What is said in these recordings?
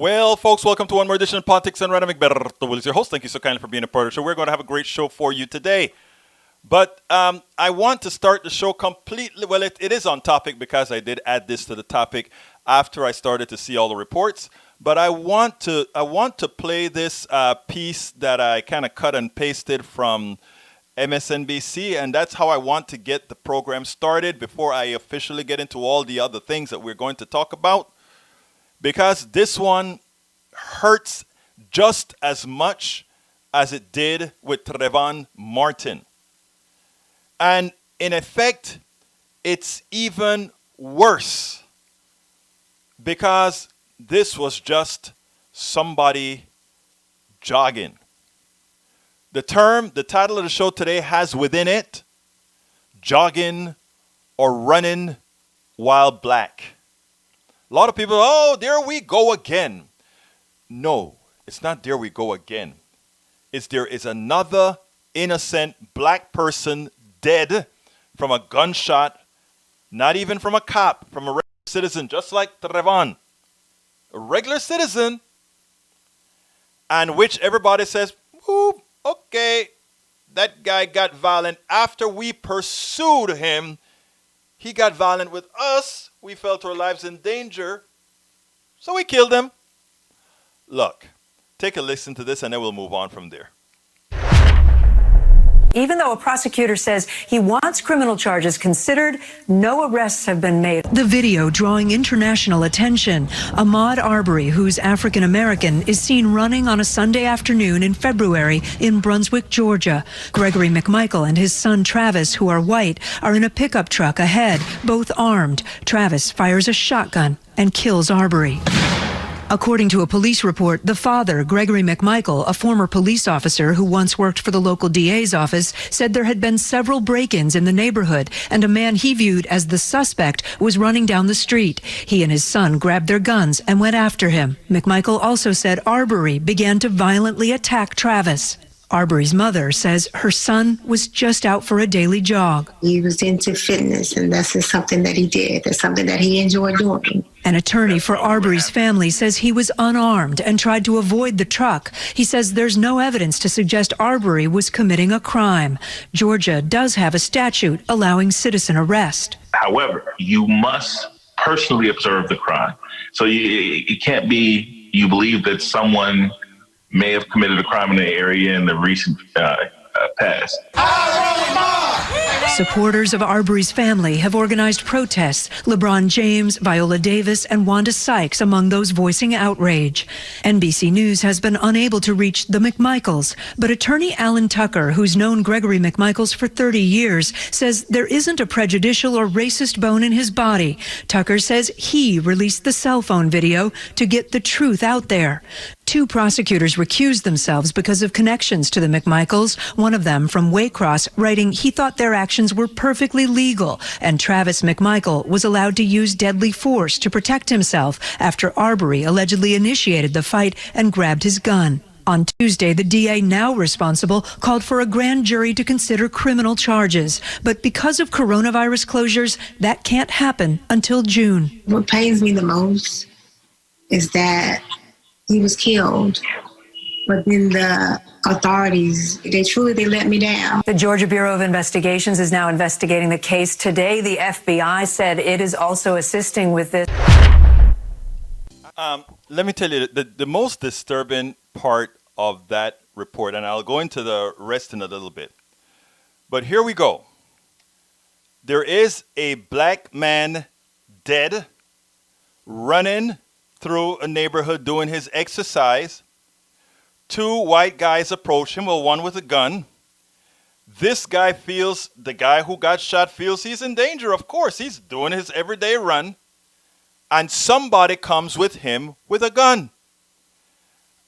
Well, folks, welcome to one more edition of Politics and Random. Egberto Will is your host. Thank you so kindly for being a part of the show. We're going to have a great show for you today. But I want to start the show completely. Well, it is on topic because I did add this to the topic after I started to see all the reports. But I want to play this piece that I kind of cut and pasted from MSNBC, and that's how I want to get the program started before I officially get into all the other things that we're going to talk about. Because this one hurts just as much as it did with Trayvon Martin. And in effect, it's even worse because this was just somebody jogging. The title of the show today has within it, jogging or running while black. A lot of people, oh, there we go again. No, it's not there we go again. It's there is another innocent black person dead from a gunshot, not even from a cop, from a regular citizen, just like Trayvon. A regular citizen, and which everybody says, ooh, okay, that guy got violent. After we pursued him, he got violent with us. We felt our lives in danger, so we killed him. Look, take a listen to this and then we'll move on from there. Even though a prosecutor says he wants criminal charges considered, no arrests have been made. The video drawing international attention. Ahmaud Arbery, who's African American, is seen running on a Sunday afternoon in February in Brunswick, Georgia. Gregory McMichael and his son Travis, who are white, are in a pickup truck ahead, both armed. Travis fires a shotgun and kills Arbery. According to a police report, the father, Gregory McMichael, a former police officer who once worked for the local DA's office, said there had been several break-ins in the neighborhood, and a man he viewed as the suspect was running down the street. He and his son grabbed their guns and went after him. McMichael also said Arbery began to violently attack Travis. Arbery's mother says her son was just out for a daily jog. He was into fitness, and that's just something that he did. That's something that he enjoyed doing. An attorney for Arbery's family says he was unarmed and tried to avoid the truck. He says there's no evidence to suggest Arbery was committing a crime. Georgia does have a statute allowing citizen arrest. However, you must personally observe the crime. So it can't be you believe that someone may have committed a crime in the area in the recent past. Supporters of Arbery's family have organized protests. LeBron James, Viola Davis, and Wanda Sykes among those voicing outrage. NBC News has been unable to reach the McMichaels, but attorney Alan Tucker, who's known Gregory McMichaels for 30 years, says there isn't a prejudicial or racist bone in his body. Tucker says he released the cell phone video to get the truth out there. Two prosecutors recused themselves because of connections to the McMichaels, one of them from Waycross, writing he thought their actions were perfectly legal, and Travis McMichael was allowed to use deadly force to protect himself after Arbery allegedly initiated the fight and grabbed his gun. On Tuesday, the DA, now responsible, called for a grand jury to consider criminal charges. But because of coronavirus closures, that can't happen until June. What pains me the most is that he was killed, but then the authorities, they let me down. The Georgia Bureau of Investigations is now investigating the case. Today, the FBI said it is also assisting with this. Let me tell you, the most disturbing part of that report, and I'll go into the rest in a little bit, but here we go. There is a black man dead, running through a neighborhood doing his exercise. Two white guys approach him, well, one with a gun. This guy feels, the guy who got shot feels he's in danger. Of course, he's doing his everyday run. And somebody comes with him with a gun.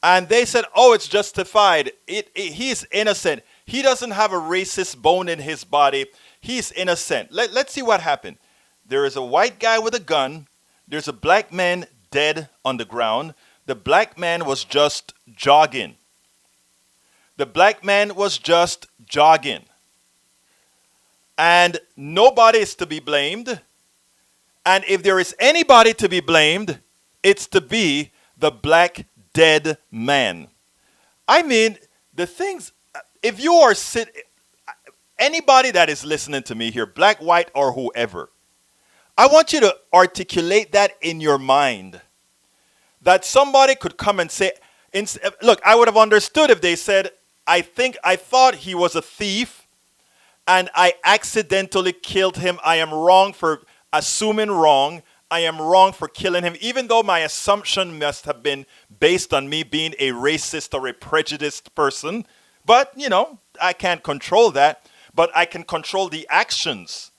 And they said, oh, it's justified. He's innocent. He doesn't have a racist bone in his body. He's innocent. Let's see what happened. There is a white guy with a gun. There's a black man dead on the ground. The black man was just jogging. The black man was just jogging. And nobody is to be blamed. And if there is anybody to be blamed, it's to be the black dead man. I mean, the things, if you are anybody that is listening to me here, black, white, or whoever, I want you to articulate that in your mind. That somebody could come and say, look, I would have understood if they said, I thought he was a thief and I accidentally killed him. I am wrong for assuming wrong. I am wrong for killing him, even though my assumption must have been based on me being a racist or a prejudiced person. But, I can't control that. But I can control the actions.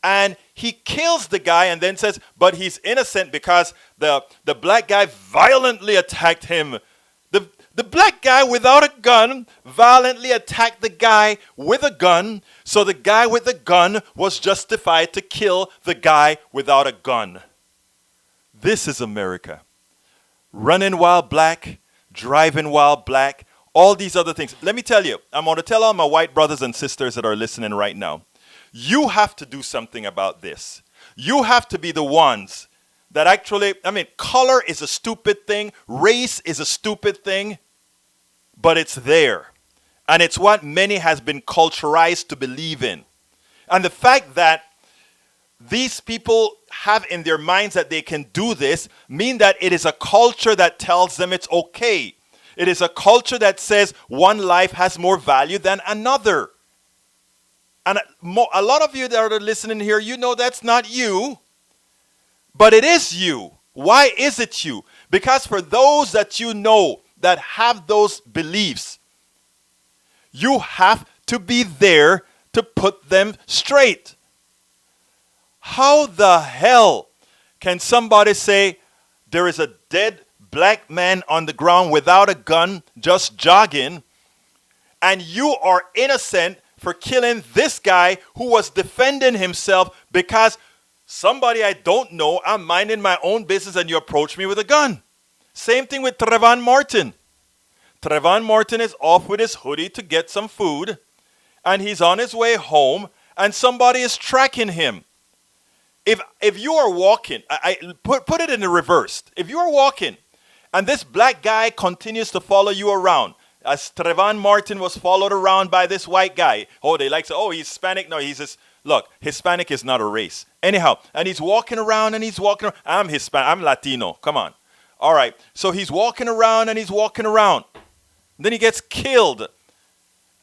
And he kills the guy and then says, but he's innocent because the black guy violently attacked him. The black guy without a gun violently attacked the guy with a gun. So the guy with the gun was justified to kill the guy without a gun. This is America. Running while black, driving while black, all these other things. Let me tell you, I'm going to tell all my white brothers and sisters that are listening right now. You have to do something about this. You have to be the ones that actually, color is a stupid thing. Race is a stupid thing. But it's there. And it's what many has been culturized to believe in. And the fact that these people have in their minds that they can do this mean that it is a culture that tells them it's okay. It is a culture that says one life has more value than another. And a lot of you that are listening here, that's not you. But it is you. Why is it you? Because for those that that have those beliefs, you have to be there to put them straight. How the hell can somebody say there is a dead black man on the ground without a gun just jogging and you are innocent for killing this guy who was defending himself because somebody I don't know, I'm minding my own business and you approach me with a gun? Same thing with Trayvon Martin. Trayvon Martin is off with his hoodie to get some food, and he's on his way home, and somebody is tracking him. If you are walking, I put it in the reverse. If you are walking, and this black guy continues to follow you around, as Trayvon Martin was followed around by this white guy. Oh, they like to, he's Hispanic. No, he's just, look, Hispanic is not a race. Anyhow, and he's walking around and he's walking around. I'm Hispanic. I'm Latino. Come on. All right. So he's walking around and he's walking around. Then he gets killed.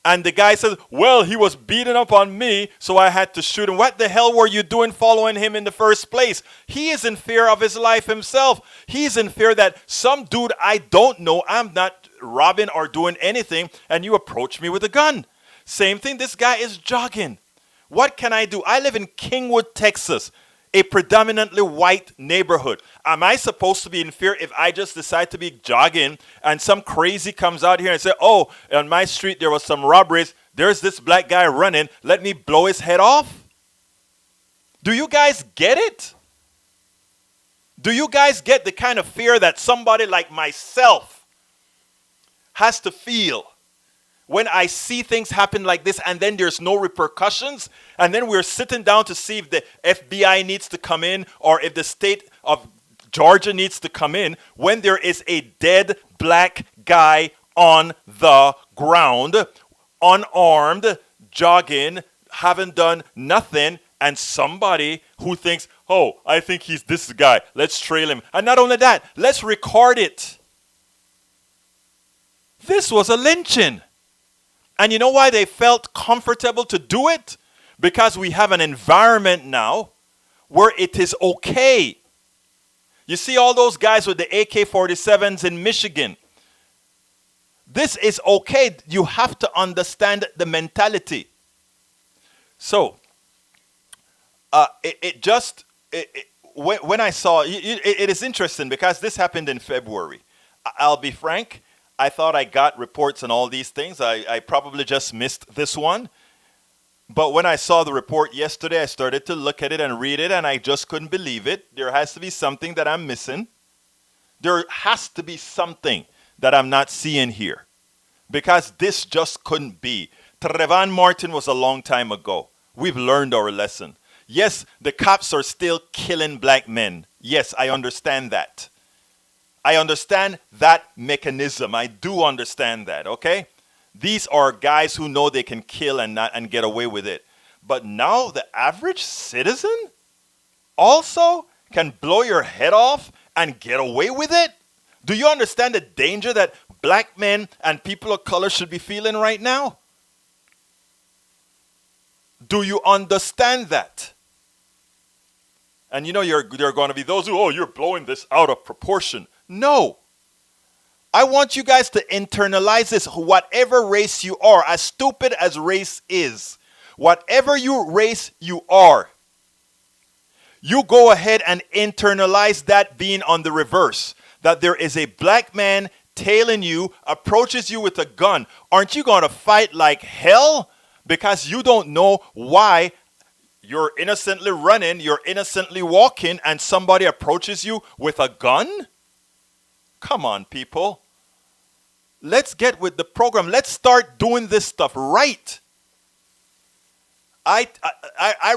And the guy says, well, he was beating up on me, so I had to shoot him. What the hell were you doing following him in the first place? He is in fear of his life himself. He's in fear that some dude I don't know, I'm not robbing or doing anything, and you approach me with a gun. Same thing, this guy is jogging. What can I do? I live in Kingwood, Texas, a predominantly white neighborhood. Am I supposed to be in fear if I just decide to be jogging and some crazy comes out here and say, oh, on my street there was some robberies. There's this black guy running. Let me blow his head off? Do you guys get it? Do you guys get the kind of fear that somebody like myself has to feel when I see things happen like this and then there's no repercussions, and then we're sitting down to see if the FBI needs to come in or if the state of Georgia needs to come in, when there is a dead black guy on the ground, unarmed, jogging, haven't done nothing, and somebody who thinks, oh, I think he's this guy, let's trail him. And not only that, let's record it. This was a lynching. And you know why they felt comfortable to do it? Because we have an environment now where it is okay. You see all those guys with the AK-47s in Michigan. This is okay. You have to understand the mentality. So, when I saw, it is interesting because this happened in February. I'll be frank. I thought I got reports on all these things. I probably just missed this one. But when I saw the report yesterday, I started to look at it and read it, and I just couldn't believe it. There has to be something that I'm missing. There has to be something that I'm not seeing here. Because this just couldn't be. Trayvon Martin was a long time ago. We've learned our lesson. Yes, the cops are still killing black men. Yes, I understand that. I understand that mechanism. I do understand that, okay? These are guys who know they can kill and get away with it. But now the average citizen also can blow your head off and get away with it? Do you understand the danger that black men and people of color should be feeling right now? Do you understand that? And you know, there are going to be those who, oh, you're blowing this out of proportion. No. I want you guys to internalize this. Whatever race you are, as stupid as race is, whatever race you are, you go ahead and internalize that being on the reverse. That there is a black man tailing you, approaches you with a gun. Aren't you going to fight like hell? Because you don't know why you're innocently running, you're innocently walking, and somebody approaches you with a gun? Come on, people. Let's get with the program. Let's start doing this stuff right. I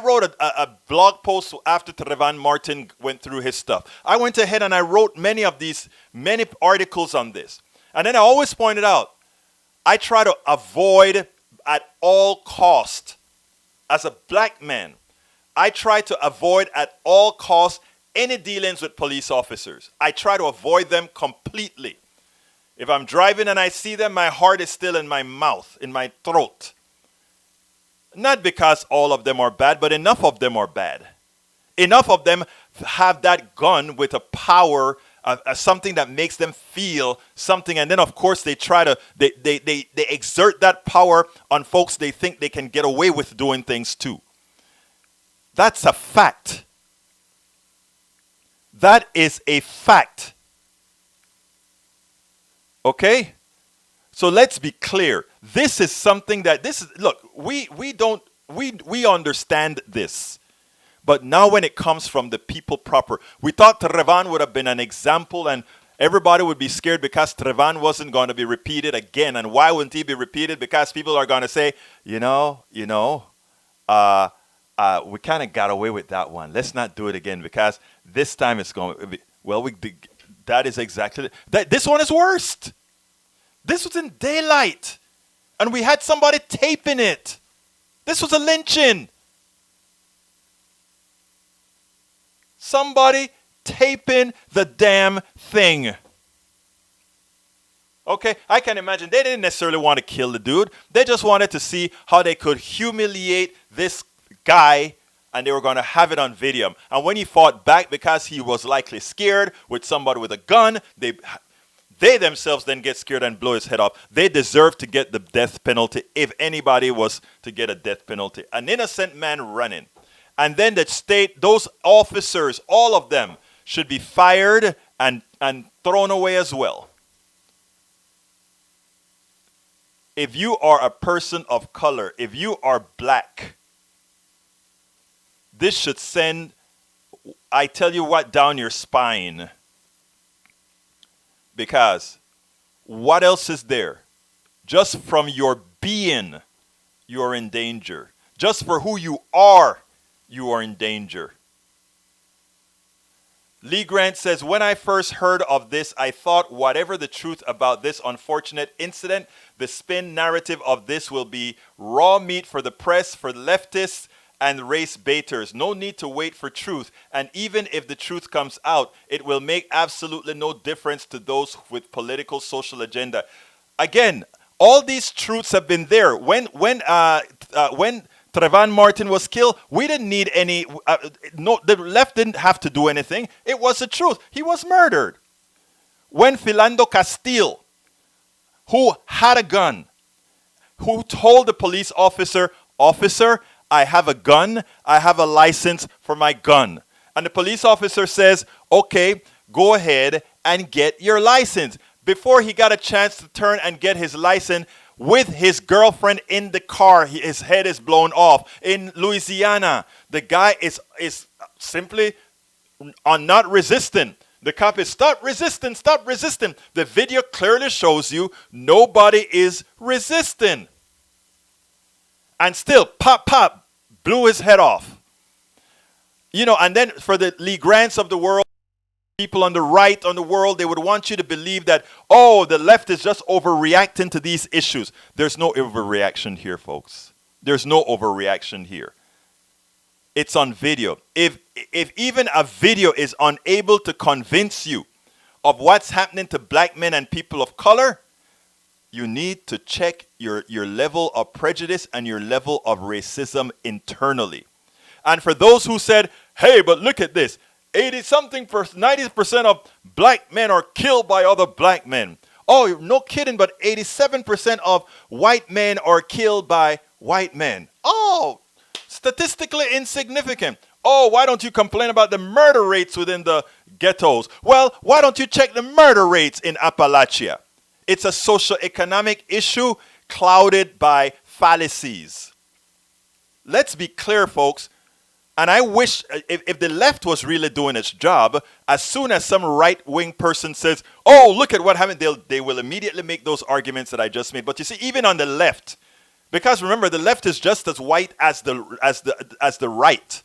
wrote a blog post after Trayvon Martin went through his stuff. I went ahead and I wrote many articles on this. And then I always pointed out, I try to avoid at all cost, as a black man, I try to avoid at all costs any dealings with police officers. I try to avoid them completely. If I'm driving and I see them, my heart is still in my mouth, in my throat. Not because all of them are bad, but enough of them are bad. Enough of them have that gun with a power, something that makes them feel something. And then, of course, they exert that power on folks they think they can get away with doing things to. That's a fact. That is a fact. Okay? So let's be clear. This is something that look, we understand this. But now when it comes from the people proper, we thought Trayvon would have been an example and everybody would be scared because Trayvon wasn't going to be repeated again. And why wouldn't he be repeated? Because people are going to say, we kind of got away with that one. Let's not do it again because this time it's going to be, that is exactly, this one is worst. This was in daylight. And we had somebody taping it. This was a lynching. Somebody taping the damn thing. Okay, I can imagine they didn't necessarily want to kill the dude. They just wanted to see how they could humiliate this guy, and they were going to have it on video. And when he fought back because he was likely scared with somebody with a gun, they themselves then get scared and blow his head off. They deserve to get the death penalty if anybody was to get a death penalty. An innocent man running. And then the state, those officers, all of them should be fired and thrown away as well. If you are a person of color, if you are black, this should send, I tell you what, down your spine. Because what else is there? Just from your being, you are in danger. Just for who you are in danger. Lee Grant says, when I first heard of this, I thought whatever the truth about this unfortunate incident, the spin narrative of this will be raw meat for the press, for leftists, and race baiters. No need to wait for truth. And even if the truth comes out, it will make absolutely no difference to those with political social agenda. Again, all these truths have been there. When Trayvon Martin was killed, we didn't need any, the left didn't have to do anything. It was the truth. He was murdered. When Philando Castile, who had a gun, who told the police officer, "Officer, I have a gun, I have a license for my gun." And the police officer says, "Okay, go ahead and get your license." Before he got a chance to turn and get his license, with his girlfriend in the car, his head is blown off. In Louisiana, the guy is simply not resisting. The cop is, stop resisting, stop resisting. The video clearly shows you nobody is resisting. And still, pop, blew his head off. And then for the Lee Grants of the world, people on the right on the world, they would want you to believe that, oh, the left is just overreacting to these issues. There's no overreaction here, folks. There's no overreaction here. It's on video. If even a video is unable to convince you of what's happening to black men and people of color, you need to check your level of prejudice and your level of racism internally. And for those who said, hey, but look at this, 90% of black men are killed by other black men. Oh, no kidding, but 87% of white men are killed by white men. Oh, statistically insignificant. Oh, why don't you complain about the murder rates within the ghettos? Well, why don't you check the murder rates in Appalachia? It's a socio-economic issue clouded by fallacies. Let's be clear, folks. And I wish if the left was really doing its job, as soon as some right-wing person says, oh, look at what happened, they will immediately make those arguments that I just made. But you see, even on the left, because remember, the left is just as white as the right.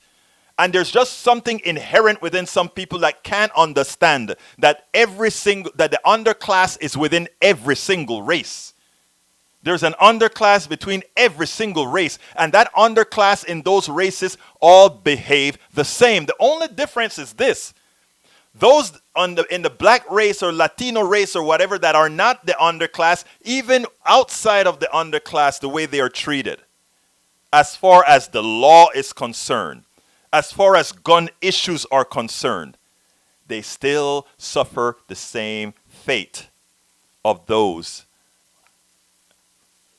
And there's just something inherent within some people that can't understand that that the underclass is within every single race. There's an underclass between every single race, and that underclass in those races all behave the same. The only difference is this. Those in the black race or Latino race or whatever that are not the underclass, even outside of the underclass, the way they are treated, as far as the law is concerned, as far as gun issues are concerned, they still suffer the same fate of those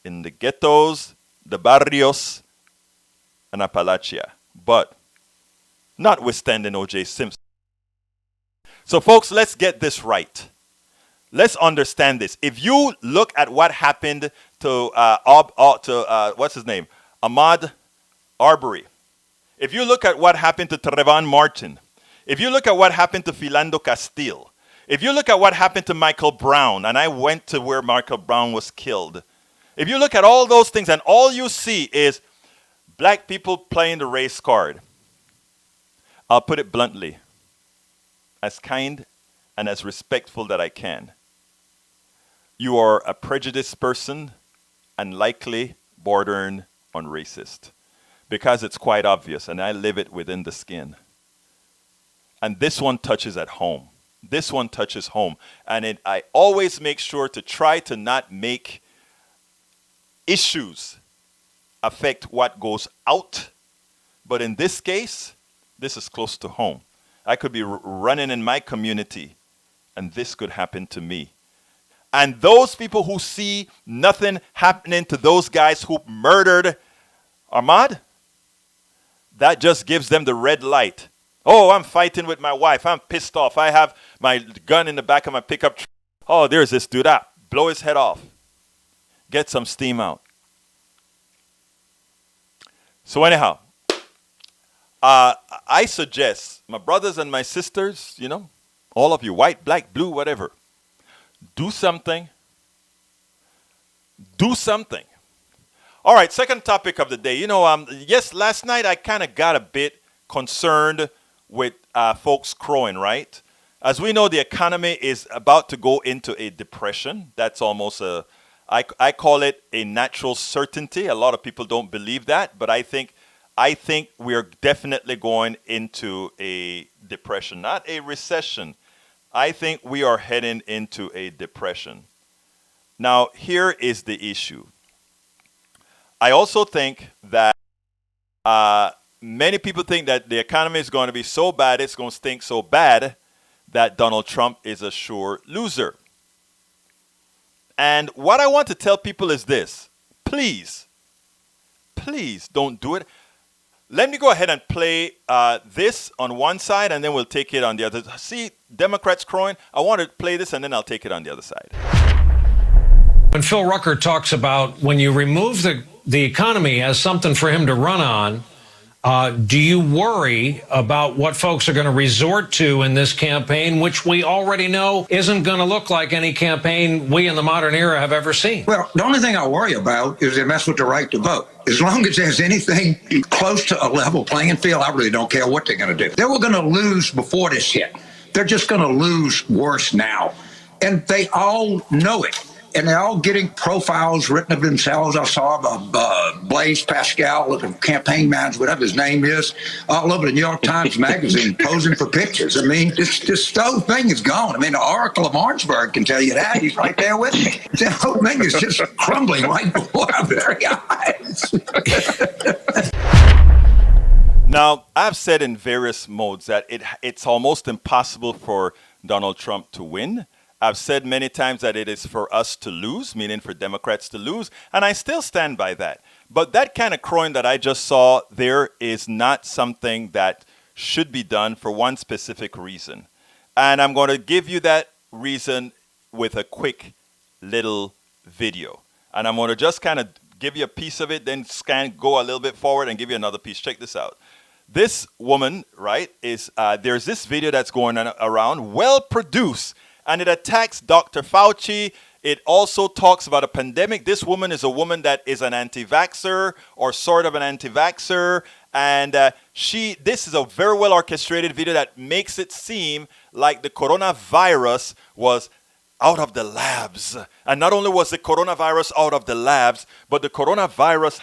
in the ghettos, the barrios, and Appalachia. But notwithstanding O.J. Simpson. So folks, let's get this right. Let's understand this. If you look at what happened to what's his name? Ahmaud Arbery. If you look at what happened to Trayvon Martin, if you look at what happened to Philando Castile, if you look at what happened to Michael Brown, and I went to where Michael Brown was killed, if you look at all those things and all you see is black people playing the race card, I'll put it bluntly, as kind and as respectful that I can. You are a prejudiced person and likely bordering on racist, because it's quite obvious and I live it within the skin. And this one touches at home. This one touches home. And I always make sure to try to not make issues affect what goes out. But in this case, this is close to home. I could be running in my community and this could happen to me. And those people who see nothing happening to those guys who murdered Ahmaud, that just gives them the red light. Oh, I'm fighting with my wife. I'm pissed off. I have my gun in the back of my pickup truck. Oh, there's this dude. Blow his head off. Get some steam out. So anyhow, I suggest, my brothers and my sisters, all of you, white, black, blue, whatever, do something. Do something. All right, second topic of the day. Yes, last night I kind of got a bit concerned with folks crowing, right? As we know, the economy is about to go into a depression. That's almost I call it a natural certainty. A lot of people don't believe that, but I think we're definitely going into a depression, not a recession. I think we are heading into a depression. Now, here is the issue. I also think that many people think that the economy is going to be so bad, it's going to stink so bad that Donald Trump is a sure loser. And what I want to tell people is this. Please don't do it. Let me go ahead and play this on one side and then we'll take it on the other. See, Democrats crowing. I want to play this and then I'll take it on the other side. When Phil Rucker talks about when you remove the economy as something for him to run on, do you worry about what folks are going to resort to in this campaign, which we already know isn't going to look like any campaign we in the modern era have ever seen? Well, the only thing I worry about is they mess with the right to vote. As long as there's anything close to a level playing field, I really don't care what they're going to do. They were going to lose before this hit. they're just going to lose worse now. And they all know it. And they're all getting profiles written of themselves. I saw Blaise Pascal, the campaign manager, whatever his name is, all over the New York Times Magazine posing for pictures. I mean, this whole thing is gone. I mean, the Oracle of Orangeburg can tell you that. He's right there with me. The whole thing is just crumbling right before our very eyes. Now, I've said in various modes that it's almost impossible for Donald Trump to win. I've said many times that it is for us to lose, meaning for Democrats to lose, and I still stand by that. But that kind of crowing that I just saw there is not something that should be done for one specific reason. And I'm going to give you that reason with a quick little video. And I'm going to just kind of give you a piece of it, then go a little bit forward and give you another piece. Check this out. This woman, right, is there's this video that's going around, well produced, and it attacks Dr. Fauci. It also talks about a pandemic. This woman is a woman that is an anti-vaxxer or sort of an anti-vaxxer. And this is a very well orchestrated video that makes it seem like the coronavirus was out of the labs. And not only was the coronavirus out of the labs, but the coronavirus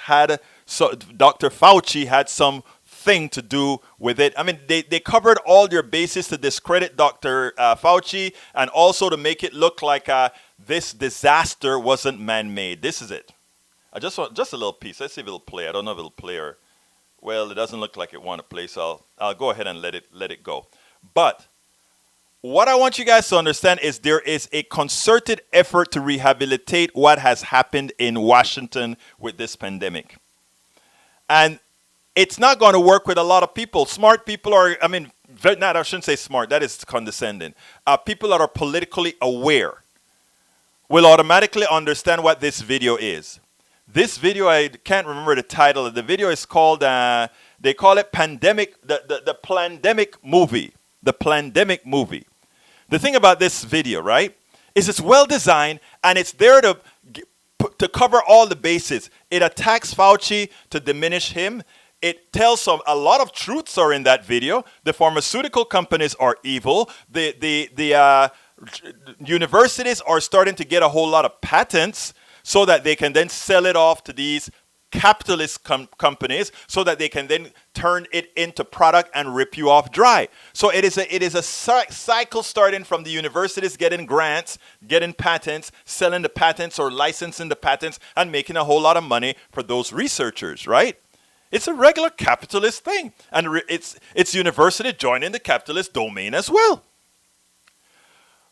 Dr. Fauci had some thing to do with it. I mean, they covered all their bases to discredit Dr. Fauci and also to make it look like this disaster wasn't man-made. This is it. I just want just a little piece. Let's see if it'll play. I don't know if it'll play or, well, it doesn't look like it want to play, so I'll go ahead and let it go. But what I want you guys to understand is there is a concerted effort to rehabilitate what has happened in Washington with this pandemic. And it's not going to work with a lot of people. Smart people I shouldn't say smart, that is condescending. People that are politically aware will automatically understand what this video is. This video, I can't remember the title. The video is called, they call it Pandemic, the Plandemic Movie. The Plandemic Movie. The thing about this video, right, is it's well designed and it's there to cover all the bases. It attacks Fauci to diminish him. It tells a lot of truths are in that video. The pharmaceutical companies are evil. The universities are starting to get a whole lot of patents so that they can then sell it off to these capitalist companies so that they can then turn it into product and rip you off dry. So it is a cycle starting from the universities getting grants, getting patents, selling the patents or licensing the patents and making a whole lot of money for those researchers, right? It's a regular capitalist thing. And it's university joining the capitalist domain as well.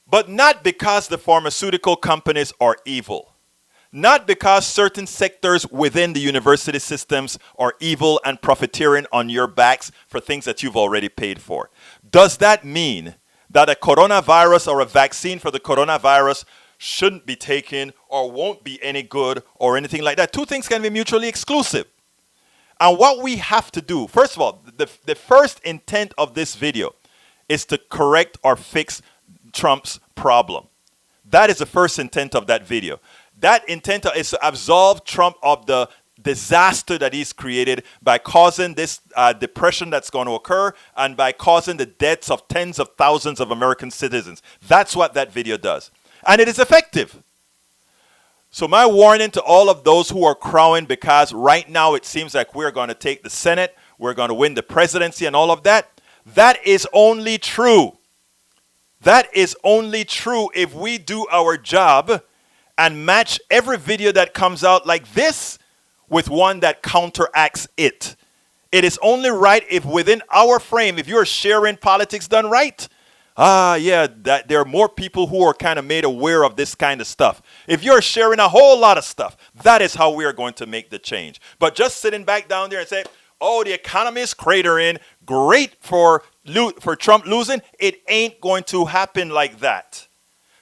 But not because the pharmaceutical companies are evil. Not because certain sectors within the university systems are evil and profiteering on your backs for things that you've already paid for. Does that mean that a coronavirus or a vaccine for the coronavirus shouldn't be taken or won't be any good or anything like that? Two things can be mutually exclusive. And what we have to do, first of all, the first intent of this video is to correct or fix Trump's problem. That is the first intent of that video. That intent is to absolve Trump of the disaster that he's created by causing this depression that's going to occur and by causing the deaths of tens of thousands of American citizens. That's what that video does. And it is effective. So my warning to all of those who are crowing because right now it seems like we're going to take the Senate, we're going to win the presidency and all of that, that is only true. That is only true if we do our job and match every video that comes out like this with one that counteracts it. It is only right if within our frame, if you're sharing politics done right, that there are more people who are kind of made aware of this kind of stuff. If you're sharing a whole lot of stuff, that is how we are going to make the change. But just sitting back down there and say, oh, the economy is cratering, great for Trump losing, it ain't going to happen like that.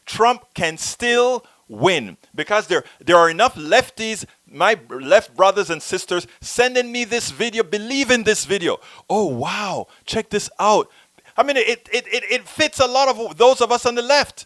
Trump can still win because there are enough lefties, my left brothers and sisters, sending me this video, believe in this video. Oh, wow, check this out. I mean, it fits a lot of those of us on the left.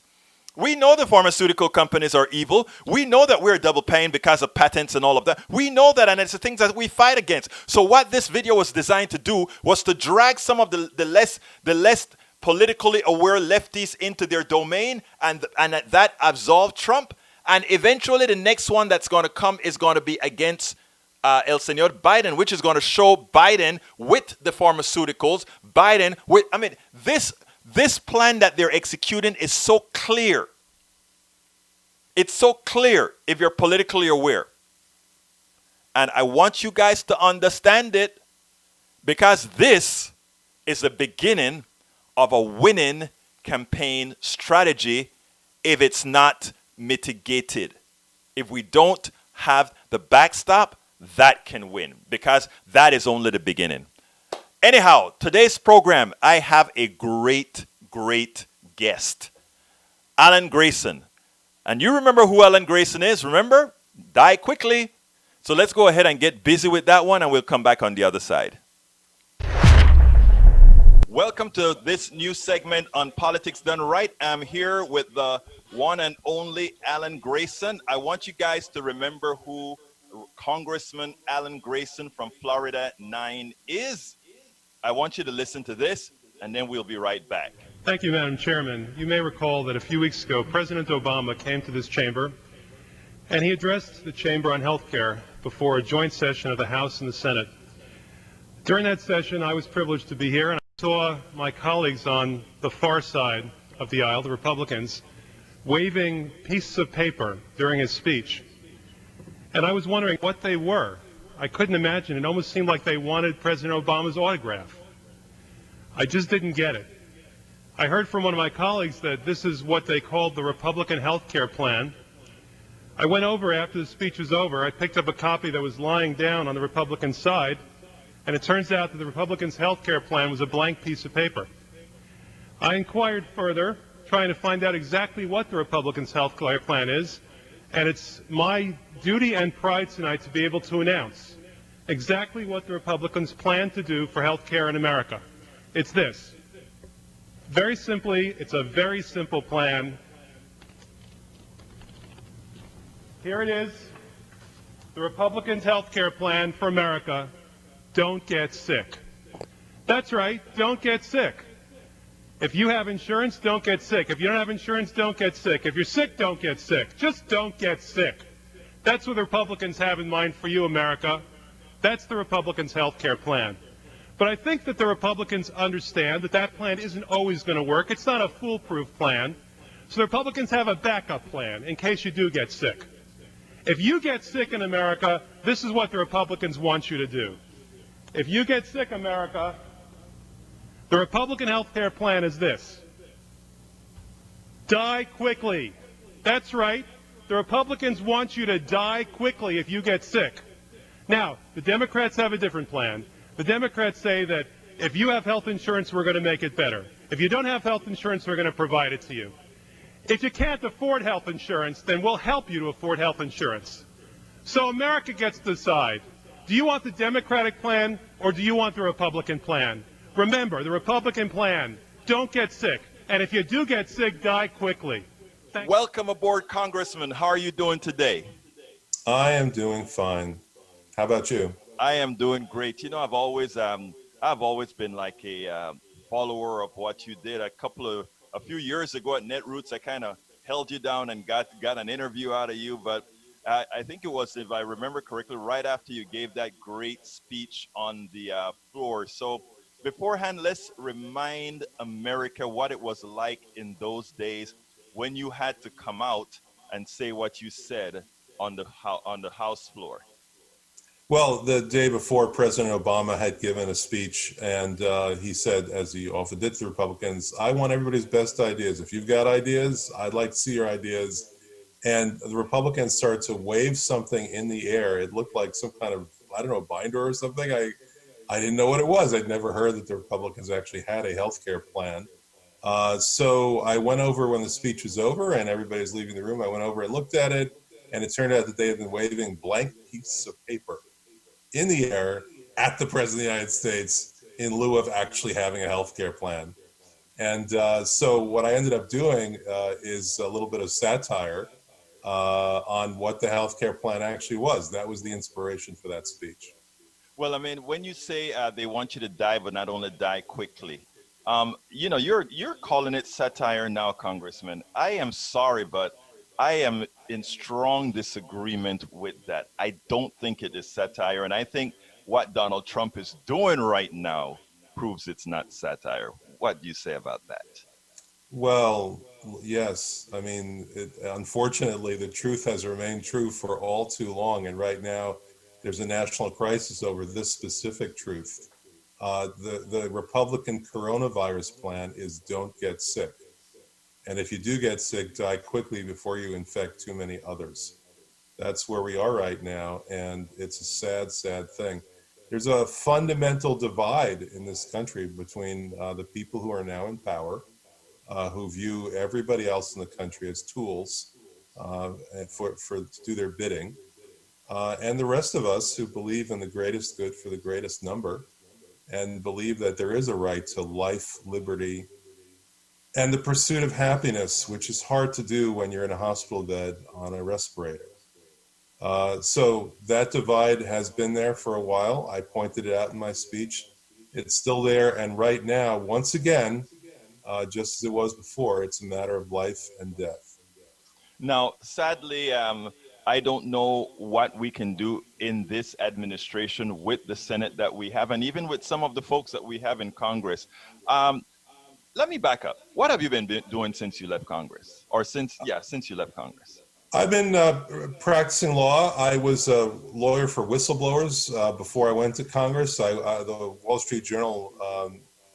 We know the pharmaceutical companies are evil. We know that we're double paying because of patents and all of that. We know that, and it's the things that we fight against. So what this video was designed to do was to drag some of the less politically aware lefties into their domain, and that absolved Trump. And eventually, the next one that's going to come is going to be against El Senor Biden, which is going to show Biden with the pharmaceuticals. Biden with, I mean, this plan that they're executing is so clear. It's so clear if you're politically aware. And I want you guys to understand it, because this is the beginning of a winning campaign strategy if it's not mitigated. If we don't have the backstop, that can win, because that is only the beginning. Anyhow, today's program, I have a great guest, Alan Grayson. And you remember who Alan Grayson is, remember? Die quickly. So let's go ahead and get busy with that one, and we'll come back on the other side. Welcome to this new segment on Politics Done Right. I'm here with the one and only Alan Grayson. I want you guys to remember who Congressman Alan Grayson from Florida 9 is. I want you to listen to this, and then we'll be right back. Thank you, Madam Chairman. You may recall that a few weeks ago, President Obama came to this chamber, and he addressed the chamber on health care before a joint session of the House and the Senate. During that session, I was privileged to be here, and I saw my colleagues on the far side of the aisle, the Republicans, waving pieces of paper during his speech. And I was wondering what they were. I couldn't imagine. It almost seemed like they wanted President Obama's autograph. I just didn't get it. I heard from one of my colleagues that this is what they called the Republican health care plan. I went over after the speech was over. I picked up a copy that was lying down on the Republican side, and it turns out that the Republicans' health care plan was a blank piece of paper. I inquired further, trying to find out exactly what the Republicans' health care plan is, and it's my duty and pride tonight to be able to announce exactly what the Republicans plan to do for health care in America. It's this. Very simply, it's a very simple plan. Here it is, the Republicans' health care plan for America. Don't get sick. That's right, don't get sick. If you have insurance, don't get sick. If you don't have insurance, don't get sick. If you're sick, don't get sick. Just don't get sick. That's what the Republicans have in mind for you, America. That's the Republicans' health care plan. But I think that the Republicans understand that that plan isn't always going to work. It's not a foolproof plan. So the Republicans have a backup plan in case you do get sick. If you get sick in America, this is what the Republicans want you to do. If you get sick, America, the Republican health care plan is this. Die quickly. That's right. The Republicans want you to die quickly if you get sick. Now, the Democrats have a different plan. The Democrats say that if you have health insurance, we're going to make it better. If you don't have health insurance, we're going to provide it to you. If you can't afford health insurance, then we'll help you to afford health insurance. So America gets to decide. Do you want the Democratic plan or do you want the Republican plan? Remember, the Republican plan, don't get sick. And if you do get sick, die quickly. Welcome aboard, Congressman. How are you doing today? I am doing fine. How about you? I am doing great. You know, I've always been like a follower of what you did. A few years ago at Netroots, I kind of held you down and got an interview out of you. But I think it was, if I remember correctly, right after you gave that great speech on the floor. So beforehand, let's remind America what it was like in those days when you had to come out and say what you said on the House floor. Well, the day before, President Obama had given a speech, and he said, as he often did to the Republicans, I want everybody's best ideas. If you've got ideas, I'd like to see your ideas. And the Republicans started to wave something in the air. It looked like some kind of, I don't know, binder or something. I didn't know what it was. I'd never heard that the Republicans actually had a health care plan. So I went over when the speech was over and everybody's leaving the room. I went over and looked at it, and it turned out that they had been waving blank pieces of paper in the air at the President of the United States in lieu of actually having a health care plan. And so what I ended up doing is a little bit of satire on what the health care plan actually was. That was the inspiration for that speech. Well, I mean, when you say they want you to die, but not only die quickly, You're calling it satire now, Congressman. I am sorry, but I am in strong disagreement with that. I don't think it is satire, and I think what Donald Trump is doing right now proves it's not satire. What do you say about that? Well, yes. I mean, unfortunately, the truth has remained true for all too long. And right now, there's a national crisis over this specific truth. The Republican coronavirus plan is don't get sick. And if you do get sick, die quickly before you infect too many others. That's where we are right now. And it's a sad, sad thing. There's a fundamental divide in this country between the people who are now in power, who view everybody else in the country as tools to do their bidding, and the rest of us who believe in the greatest good for the greatest number and believe that there is a right to life, liberty, and the pursuit of happiness, which is hard to do when you're in a hospital bed on a respirator. So that divide has been there for a while. I pointed it out in my speech. It's still there. And right now, once again, just as it was before, it's a matter of life and death. Now, sadly, I don't know what we can do in this administration with the Senate that we have, and even with some of the folks that we have in Congress. Let me back up. What have you been doing since you left Congress? Or since you left Congress? I've been practicing law. I was a lawyer for whistleblowers before I went to Congress. The Wall Street Journal,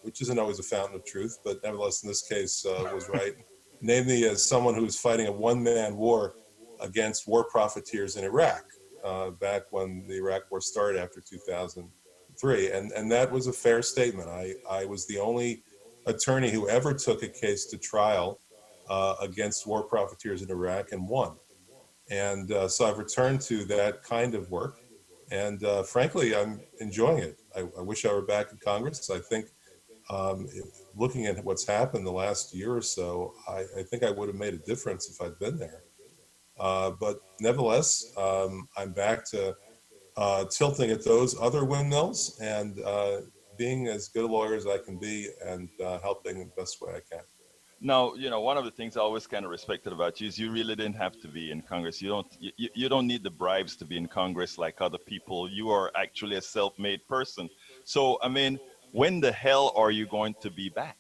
which isn't always a fountain of truth, but nevertheless in this case was right, named me as someone who was fighting a one-man war against war profiteers in Iraq back when the Iraq War started after 2003. And that was a fair statement. I was the only attorney who ever took a case to trial against war profiteers in Iraq and won. And so I've returned to that kind of work. And frankly, I'm enjoying it. I wish I were back in Congress. I think looking at what's happened the last year or so, I think I would have made a difference if I'd been there. But nevertheless, I'm back to tilting at those other windmills and being as good a lawyer as I can be and helping the best way I can. Now, one of the things I always kind of respected about you is you really didn't have to be in Congress. You don't need the bribes to be in Congress like other people. You are actually a self-made person. So, I mean, when the hell are you going to be back?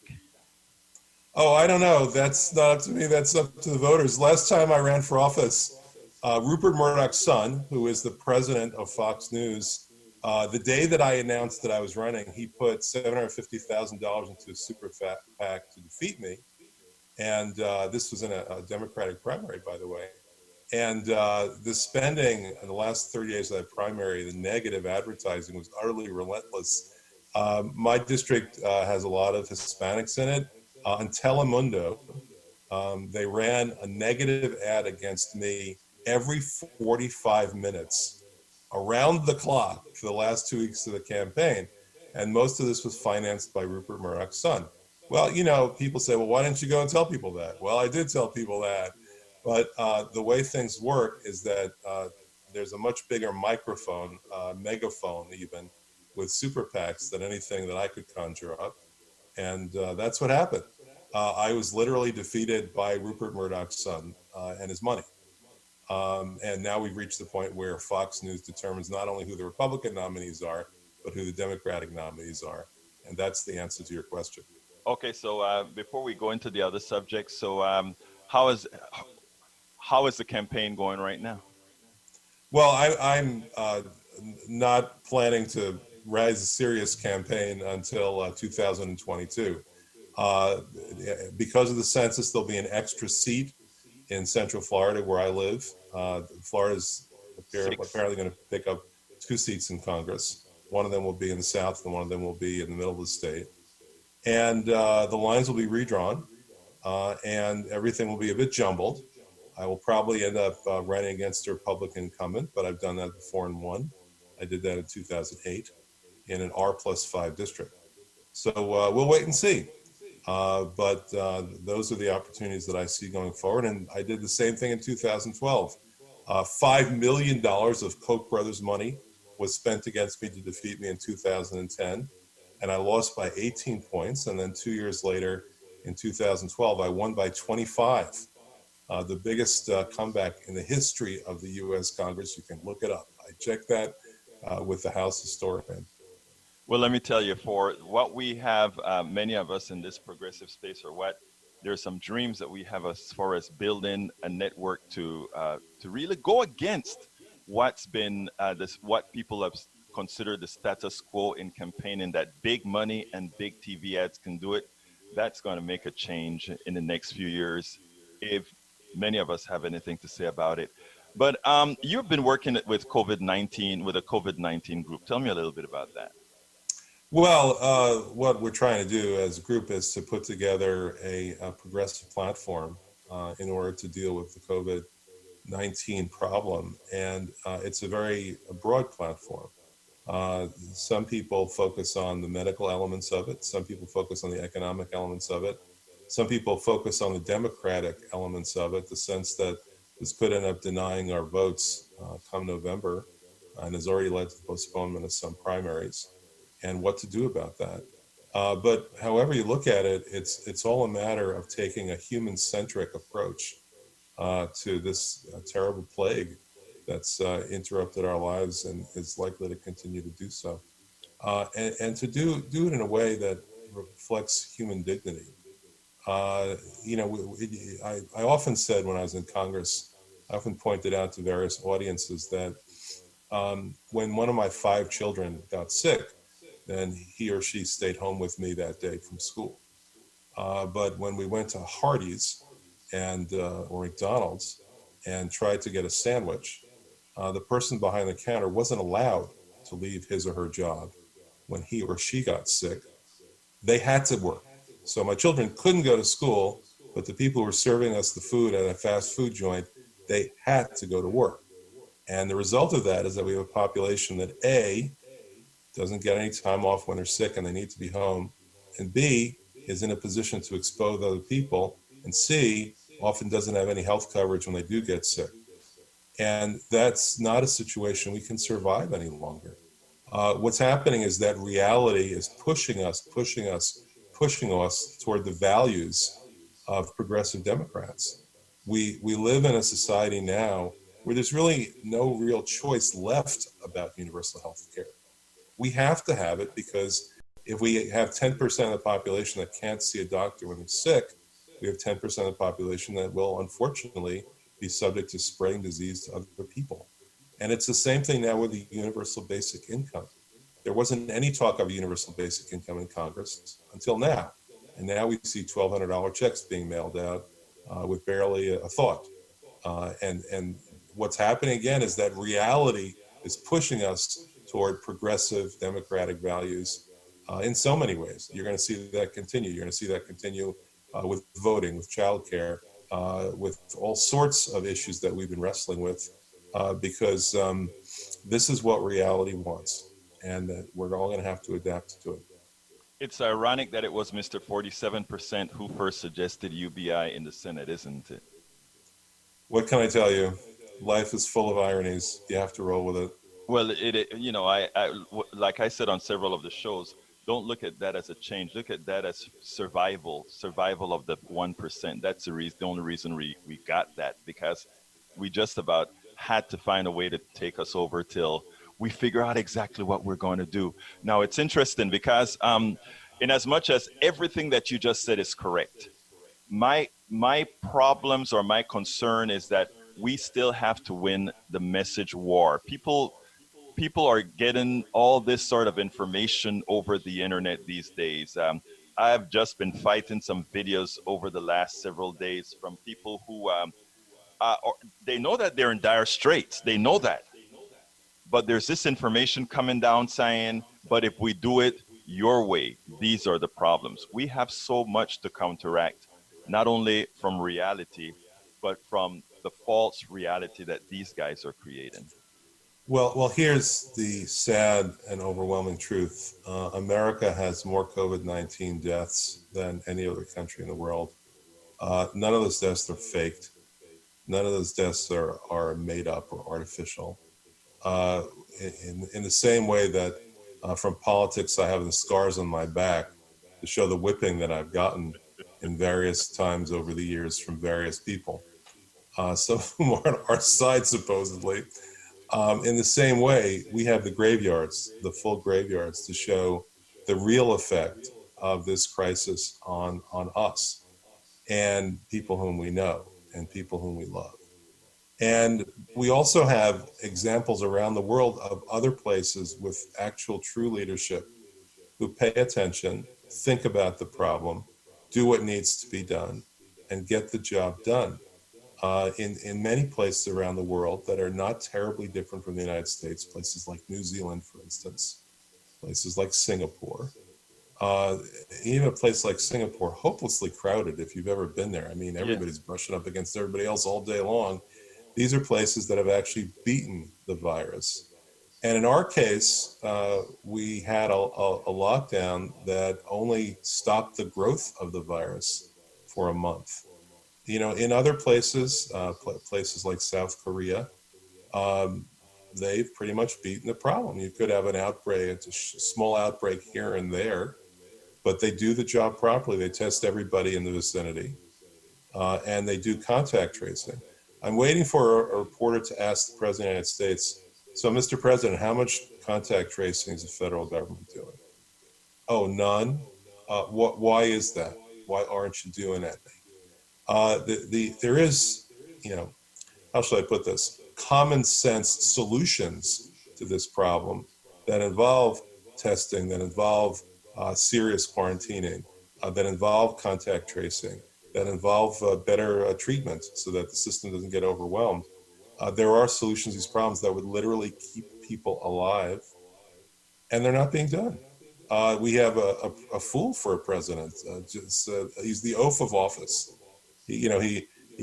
Oh, I don't know. That's not up to me. That's up to the voters. Last time I ran for office, Rupert Murdoch's son, who is the president of Fox News, the day that I announced that I was running, he put $750,000 into a super PAC to defeat me. And this was in a Democratic primary, by the way. And the spending in the last 30 days of that primary, the negative advertising was utterly relentless. My district has a lot of Hispanics in it. On Telemundo, they ran a negative ad against me every 45 minutes around the clock for the last 2 weeks of the campaign. And most of this was financed by Rupert Murdoch's son. Well, people say, well, why didn't you go and tell people that? Well, I did tell people that. But the way things work is that there's a much bigger microphone, megaphone even, with super PACs than anything that I could conjure up. And that's what happened. I was literally defeated by Rupert Murdoch's son and his money. And now we've reached the point where Fox News determines not only who the Republican nominees are, but who the Democratic nominees are. And that's the answer to your question. Okay, so before we go into the other subjects, so how is the campaign going right now? Well, I'm not planning to rise a serious campaign until 2022. Because of the census, there'll be an extra seat in Central Florida where I live. Florida's apparently going to pick up 2 seats in Congress. One of them will be in the South and one of them will be in the middle of the state. And the lines will be redrawn and everything will be a bit jumbled. I will probably end up running against a Republican incumbent, but I've done that before and won. I did that in 2008 in an R+5 district. So we'll wait and see. But those are the opportunities that I see going forward. And I did the same thing in 2012. $5 million of Koch brothers money was spent against me to defeat me in 2010. and I lost by 18 points. And then 2 years later, in 2012, I won by 25. The biggest comeback in the history of the U.S. Congress. You can look it up. I checked that with the House historian. Well, let me tell you, for what we have, many of us in this progressive space, or what, there's some dreams that we have as far as building a network to really go against what's been what people have considered the status quo in campaigning. That big money and big TV ads can do it. That's going to make a change in the next few years, if many of us have anything to say about it. But you've been working with COVID-19, with a COVID-19 group. Tell me a little bit about that. Well, what we're trying to do as a group is to put together a progressive platform in order to deal with the COVID-19 problem. And it's a very broad platform. Some people focus on the medical elements of it. Some people focus on the economic elements of it. Some people focus on the democratic elements of it, the sense that this could end up denying our votes come November, and has already led to the postponement of some primaries, and what to do about that. But however you look at it, it's all a matter of taking a human-centric approach to this terrible plague that's interrupted our lives and is likely to continue to do so. And to do it in a way that reflects human dignity. You know, I often said when I was in Congress, I often pointed out to various audiences that when one of my 5 children got sick, then he or she stayed home with me that day from school. But when we went to Hardee's and or McDonald's and tried to get a sandwich, the person behind the counter wasn't allowed to leave his or her job when he or she got sick. They had to work. So my children couldn't go to school, but the people who were serving us the food at a fast food joint, they had to go to work. And the result of that is that we have a population that A, doesn't get any time off when they're sick and they need to be home, and B, is in a position to expose other people, and C, often doesn't have any health coverage when they do get sick. And that's not a situation we can survive any longer. What's happening is that reality is pushing us toward the values of progressive Democrats. We live in a society now where there's really no real choice left about universal health care. We have to have it because if we have 10% of the population that can't see a doctor when they're sick, we have 10% of the population that will unfortunately be subject to spreading disease to other people. And it's the same thing now with the universal basic income. There wasn't any talk of a universal basic income in Congress until now. And now we see $1,200 checks being mailed out with barely a thought. And what's happening again is that reality is pushing us toward progressive democratic values in so many ways. You're going to see that continue. You're going to see that continue with voting, with childcare, with all sorts of issues that we've been wrestling with, because this is what reality wants, and that we're all going to have to adapt to it. It's ironic that it was Mr. 47% who first suggested UBI in the Senate, isn't it? What can I tell you? Life is full of ironies. You have to roll with it. Well, you know, like I said on several of the shows, don't look at that as a change. Look at that as survival of the 1%. That's the only reason we got that, because we just about had to find a way to take us over till we figure out exactly what we're going to do. Now, it's interesting because in as much as everything that you just said is correct, my problems or my concern is that we still have to win the message war. People are getting all this sort of information over the internet these days. I've just been fighting some videos over the last several days from people who they know that they're in dire straits. They know that. But there's this information coming down saying, but if we do it your way, these are the problems. We have so much to counteract, not only from reality, but from the false reality that these guys are creating. Well, here's the sad and overwhelming truth. America has more COVID-19 deaths than any other country in the world. None of those deaths are faked. None of those deaths are made up or artificial. In the same way that From politics, I have the scars on my back to show the whipping that I've gotten in various times over the years from various people. Some of them are on our side, supposedly. In the same way, we have the graveyards, the full graveyards, to show the real effect of this crisis on us and people whom we know and people whom we love. And we also have examples around the world of other places with actual true leadership who pay attention, think about the problem, do what needs to be done, and get the job done. In many places around the world that are not terribly different from the United States, places like New Zealand, for instance, places like Singapore, even a place like Singapore, hopelessly crowded if you've ever been there. I mean, everybody's brushing up against everybody else all day long. These are places that have actually beaten the virus. And in our case, we had a lockdown that only stopped the growth of the virus for a month. You know, in other places, places like South Korea, they've pretty much beaten the problem. You could have an outbreak, it's a small outbreak here and there, but they do the job properly. They test everybody in the vicinity, and they do contact tracing. I'm waiting for a reporter to ask the President of the United States, so Mr. President, how much contact tracing is the federal government doing? Oh, none? Why is that? Why aren't you doing anything? There is, you know, how shall I put this? Common sense solutions to this problem that involve testing, that involve serious quarantining, that involve contact tracing, that involve better treatment so that the system doesn't get overwhelmed. There are solutions to these problems that would literally keep people alive, and they're not being done. We have a fool for a president. He's the oath of office. He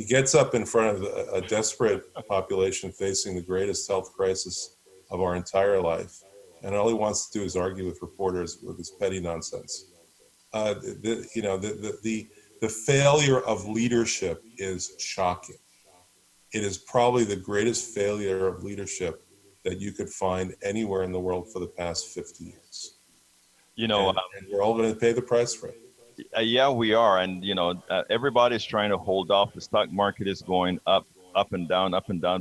gets up in front of a desperate population facing the greatest health crisis of our entire life, and all he wants to do is argue with reporters with his petty nonsense. The failure of leadership is shocking. It is probably the greatest failure of leadership that you could find anywhere in the world for the past 50 years. You know, and we're all going to pay the price for it. Yeah, we are. And, everybody's trying to hold off. The stock market is going up and down,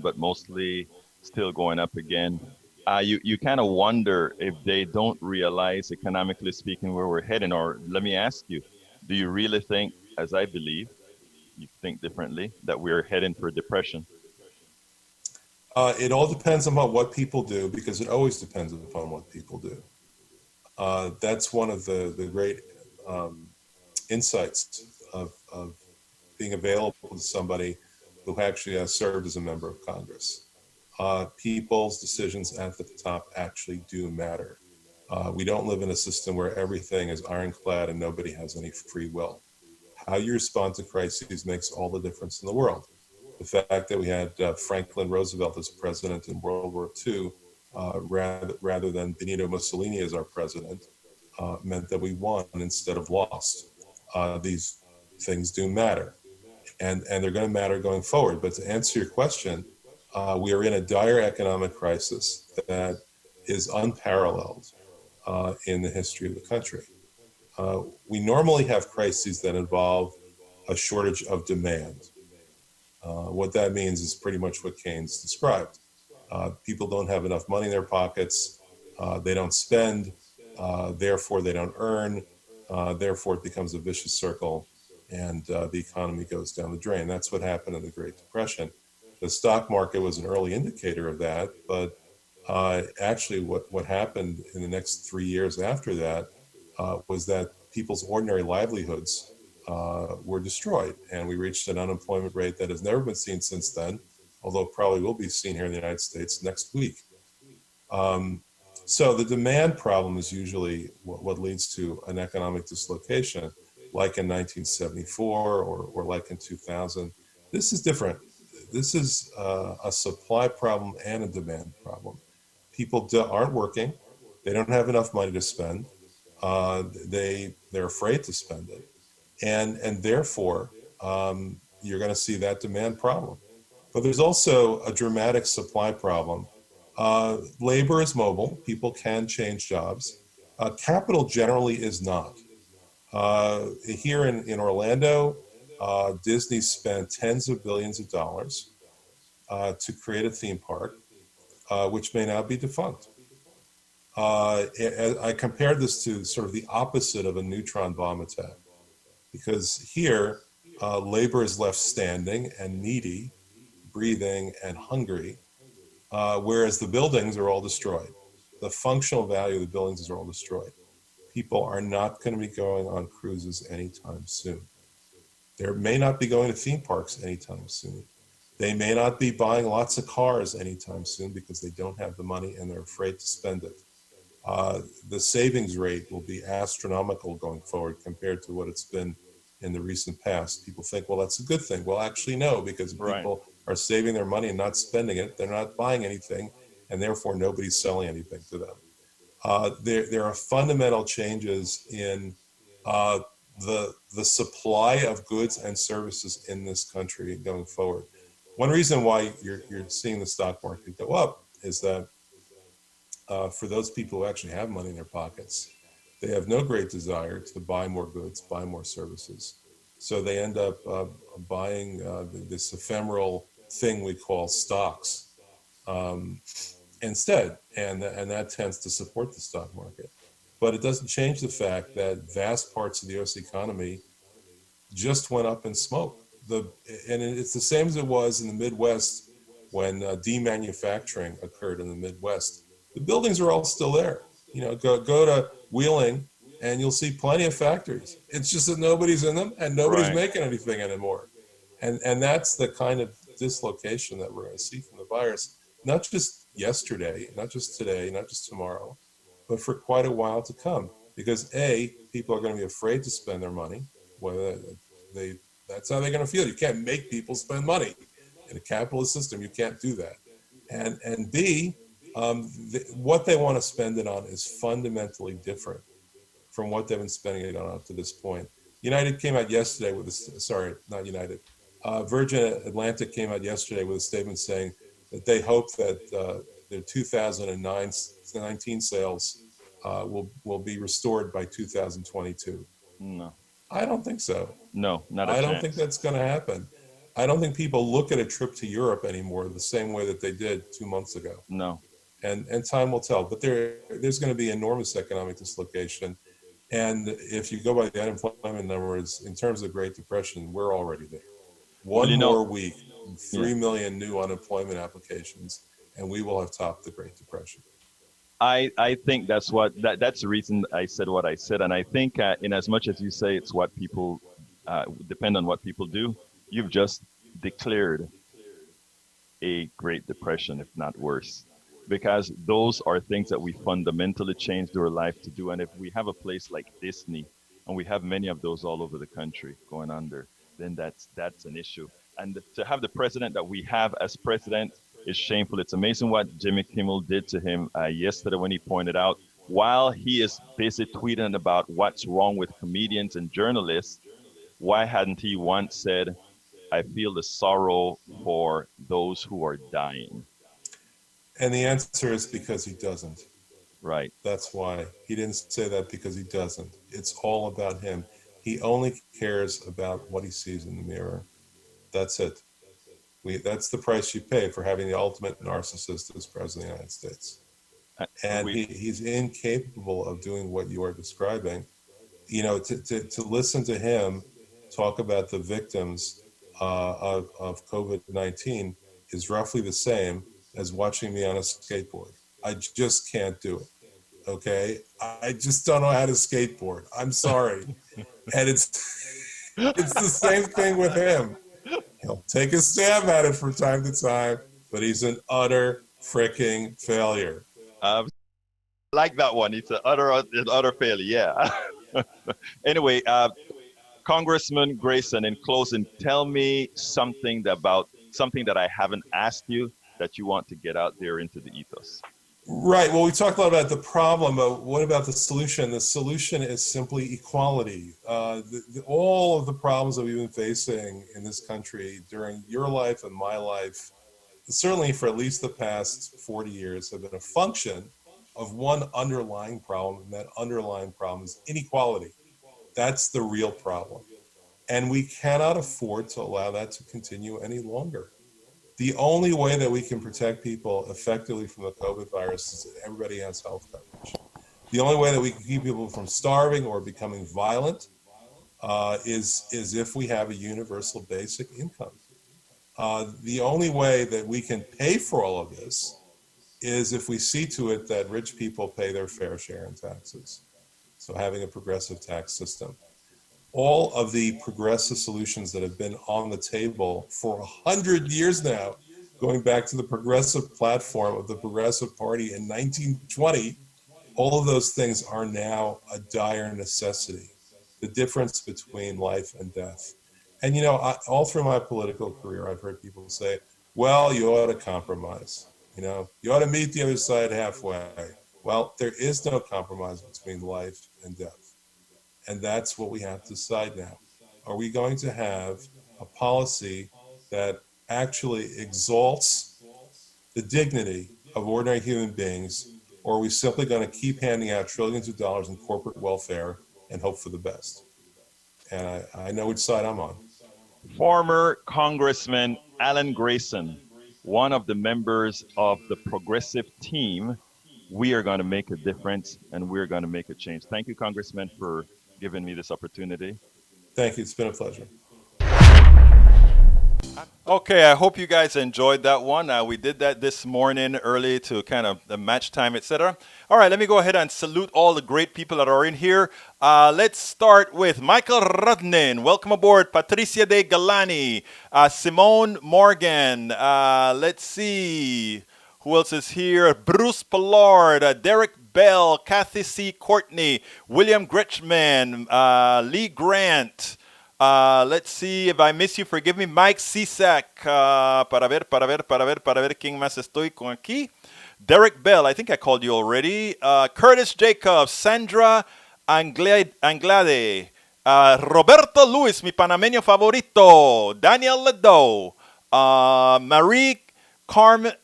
but mostly still going up again. You kind of wonder if they don't realize, economically speaking, where we're heading. Or let me ask you, do you really think, as I believe, you think differently, that we're heading for a depression? It all depends on what people do, because it always depends upon what people do. That's one of the great insights of being available to somebody who actually has served as a member of Congress. People's decisions at the top actually do matter. We don't live in a system where everything is ironclad and nobody has any free will. How you respond to crises makes all the difference in the world. The fact that we had Franklin Roosevelt as president in World War II, rather than Benito Mussolini as our president, meant that we won instead of lost. These things do matter, and they're going to matter going forward. But to answer your question, we are in a dire economic crisis that is unparalleled in the history of the country. We normally have crises that involve a shortage of demand. What that means is pretty much what Keynes described. People don't have enough money in their pockets, they don't spend, therefore they don't earn, therefore it becomes a vicious circle, and the economy goes down the drain. That's what happened in the Great Depression. The stock market was an early indicator of that, but actually what happened in the next 3 years after that was that people's ordinary livelihoods were destroyed, and we reached an unemployment rate that has never been seen since then, although it probably will be seen here in the United States next week. So the demand problem is usually what leads to an economic dislocation, like in 1974 or like in 2000. This is different. This is a supply problem and a demand problem. People aren't working. They don't have enough money to spend. They're afraid to spend it. And therefore, you're going to see that demand problem. But there's also a dramatic supply problem Labor is mobile. People can change jobs. Capital generally is not. Here in Orlando, Disney spent tens of billions of dollars to create a theme park, which may now be defunct. I compared this to sort of the opposite of a neutron bomb attack, because here, labor is left standing and needy, breathing and hungry, whereas the buildings are all destroyed. The functional value of the buildings is all destroyed. People are not going to be going on cruises anytime soon. They may not be going to theme parks anytime soon. They may not be buying lots of cars anytime soon because they don't have the money and they're afraid to spend it. The savings rate will be astronomical going forward compared to what it's been in the recent past. People think, well, that's a good thing. Well, actually, no, because people are saving their money and not spending it. They're not buying anything, and therefore nobody's selling anything to them. There are fundamental changes in the supply of goods and services in this country going forward. One reason why you're seeing the stock market go up is that for those people who actually have money in their pockets, they have no great desire to buy more goods, buy more services. So they end up buying this ephemeral thing we call stocks instead, and that tends to support the stock market. But it doesn't change the fact that vast parts of the U.S. economy just went up in smoke. And it's the same as it was in the Midwest when demanufacturing occurred in the Midwest. The buildings are all still there. You know, go to Wheeling and you'll see plenty of factories. It's just that nobody's in them and nobody's making anything anymore. And that's the kind of dislocation that we're going to see from the virus, not just yesterday, not just today, not just tomorrow, but for quite a while to come. Because A, people are going to be afraid to spend their money, whether that's how they're going to feel. You can't make people spend money. In a capitalist system, you can't do that. And B, what they want to spend it on is fundamentally different from what they've been spending it on up to this point. United came out yesterday with Virgin Atlantic came out yesterday with a statement saying that they hope that their 2019 sales will be restored by 2022. No. I don't think so. No, not a chance. I don't think that's going to happen. I don't think people look at a trip to Europe anymore the same way that they did 2 months ago. No. And time will tell. But there's going to be enormous economic dislocation. And if you go by the unemployment numbers, in terms of Great Depression, we're already there. One more week, 3 million new unemployment applications, and we will have topped the Great Depression. I think that's the reason I said what I said. And I think in as much as you say it's what people depend on what people do, you've just declared a Great Depression, if not worse, because those are things that we fundamentally changed our life to do. And if we have a place like Disney, and we have many of those all over the country going under, then that's an issue. And to have the president that we have as president is shameful. It's amazing what Jimmy Kimmel did to him yesterday when he pointed out, while he is busy tweeting about what's wrong with comedians and journalists, why hadn't he once said, I feel the sorrow for those who are dying? And the answer is because he doesn't. Right. That's why. He didn't say that because he doesn't. It's all about him. He only cares about what he sees in the mirror. That's it. That's the price you pay for having the ultimate narcissist as president of the United States. And he's incapable of doing what you are describing. You know, to listen to him talk about the victims of COVID-19 is roughly the same as watching me on a skateboard. I just can't do it. Okay? I just don't know how to skateboard. I'm sorry. And it's the same thing with him. He'll take a stab at it from time to time, but he's an utter freaking failure. Like that one. It's an utter failure. Yeah. Anyway, Congressman Grayson, in closing, tell me something that I haven't asked you that you want to get out there into the ethos. Right. Well, we talked a lot about the problem, but what about the solution? The solution is simply equality. All of the problems that we've been facing in this country during your life and my life, certainly for at least the past 40 years, have been a function of one underlying problem, and that underlying problem is inequality. That's the real problem. And we cannot afford to allow that to continue any longer. The only way that we can protect people effectively from the COVID virus is that everybody has health coverage. The only way that we can keep people from starving or becoming violent is if we have a universal basic income. The only way that we can pay for all of this is if we see to it that rich people pay their fair share in taxes. So having a progressive tax system. All of the progressive solutions that have been on the table for 100 years now, going back to the progressive platform of the Progressive Party in 1920, all of those things are now a dire necessity. The difference between life and death. And you know, all through my political career, I've heard people say, well, you ought to compromise. You know, you ought to meet the other side halfway. Well, there is no compromise between life and death. And that's what we have to decide now. Are we going to have a policy that actually exalts the dignity of ordinary human beings, or are we simply going to keep handing out trillions of dollars in corporate welfare and hope for the best? And I know which side I'm on. Former Congressman Alan Grayson, one of the members of the progressive team. We are going to make a difference and we're going to make a change. Thank you, Congressman, for giving me this opportunity. Thank you. It's been a pleasure. Okay, I hope you guys enjoyed that one. We did that this morning early to kind of the match time, etc. All right, let me go ahead and salute all the great people that are in here. Let's start with Michael Rudnin. Welcome aboard. Patricia De Galani. Simone Morgan. Let's see. Who else is here? Bruce Pollard. Derek Bell. Kathy C. Courtney. William Gretschman. Lee Grant. Let's see, if I miss you, forgive me. Mike Cisak, para ver quién más estoy con aquí. Derek Bell, I think I called you already. Curtis Jacobs, Sandra Anglade, Roberto Luis, mi panameño favorito. Daniel Ledo, Marie Carmen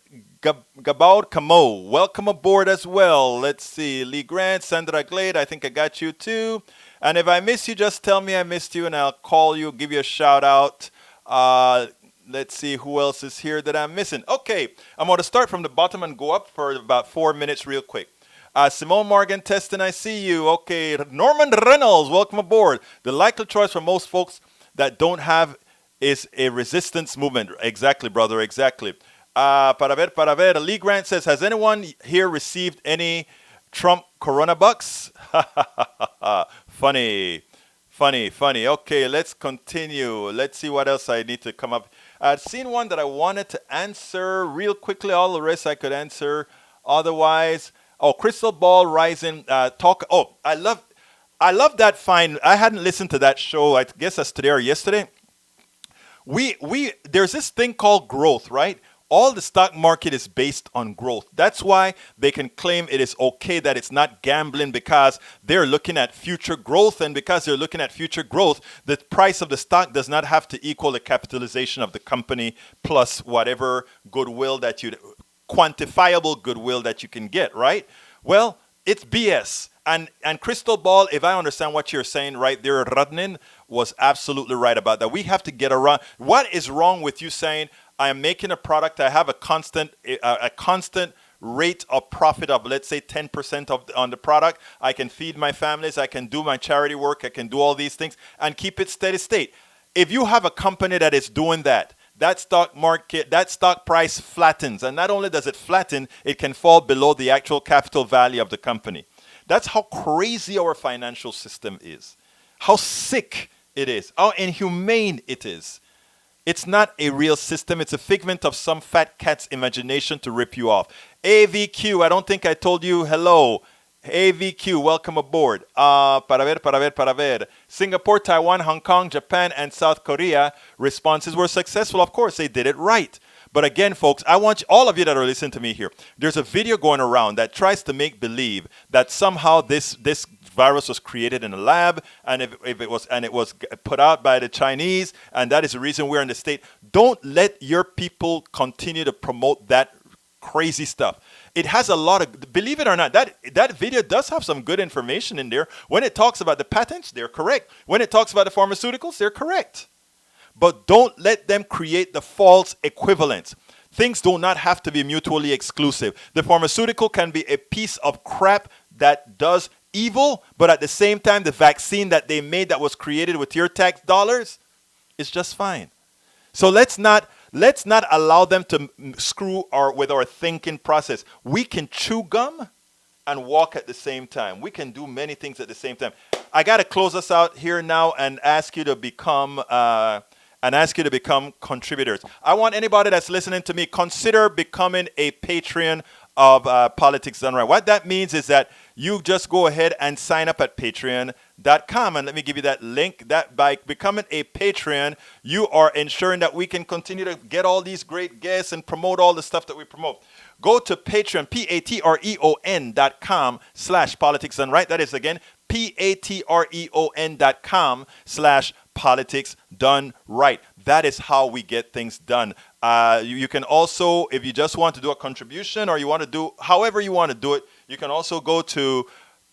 Gabaud Camo, welcome aboard as well. Let's see, Lee Grant, Sandra Glade, I think I got you too. And if I miss you, just tell me I missed you and I'll call you, give you a shout out. Let's see who else is here that I'm missing. Okay, I'm going to start from the bottom and go up for about 4 minutes real quick. Simone Morgan, Teston, I see you. Okay, Norman Reynolds, welcome aboard. The likely choice for most folks that don't have is a resistance movement. Exactly, brother, exactly. Para ver. Lee Grant says, has anyone here received any Trump Corona bucks? Funny. Okay, let's continue. Let's see what else I need to come up. I'd seen one that I wanted to answer real quickly. All the rest I could answer. Otherwise, Crystal Ball Rising talk. I love that find. I hadn't listened to that show. I guess that's today or yesterday. There's this thing called growth, right? All the stock market is based on growth. That's why they can claim it is okay that it's not gambling, because they're looking at future growth. And because they're looking at future growth, the price of the stock does not have to equal the capitalization of the company plus whatever goodwill that quantifiable goodwill that you can get, right? Well, it's BS. And Crystal Ball, if I understand what you're saying right there, Radnin was absolutely right about that. We have to get around. What is wrong with you saying, I am making a product, I have a constant rate of profit of, let's say, 10% on the product. I can feed my families, I can do my charity work, I can do all these things and keep it steady state. If you have a company that is doing that stock market, that stock price flattens. And not only does it flatten, it can fall below the actual capital value of the company. That's how crazy our financial system is. How sick it is. How inhumane it is. It's not a real system. It's a figment of some fat cat's imagination to rip you off. AVQ, I don't think I told you hello. AVQ, welcome aboard. Para ver. Singapore, Taiwan, Hong Kong, Japan, and South Korea responses were successful. Of course, they did it right. But again, folks, I want all of you that are listening to me here. There's a video going around that tries to make believe that somehow this virus was created in a lab, and if it was put out by the Chinese, and that is the reason we're in the state. Don't let your people continue to promote that crazy stuff. It has a lot of, believe it or not, that video does have some good information in there. When it talks about the patents, they're correct. When it talks about the pharmaceuticals, they're correct. But don't let them create the false equivalence. Things do not have to be mutually exclusive. The pharmaceutical can be a piece of crap that does evil, but at the same time, the vaccine that they made that was created with your tax dollars is just fine. So let's not allow them to screw with our thinking process. We can chew gum and walk at the same time. We can do many things at the same time. I got to close us out here now and ask you to become contributors. I want anybody that's listening to me, consider becoming a patron of Politics Done Right. What that means is that you just go ahead and sign up at patreon.com. And let me give you that link. That by becoming a patron, you are ensuring that we can continue to get all these great guests and promote all the stuff that we promote. Go to Patreon, patreon.com/Politics Done Right. That is, again, patreon.com/Politics Done Right. That is how we get things done. You can also, if you just want to do a contribution or you want to do however you want to do it, you can also go to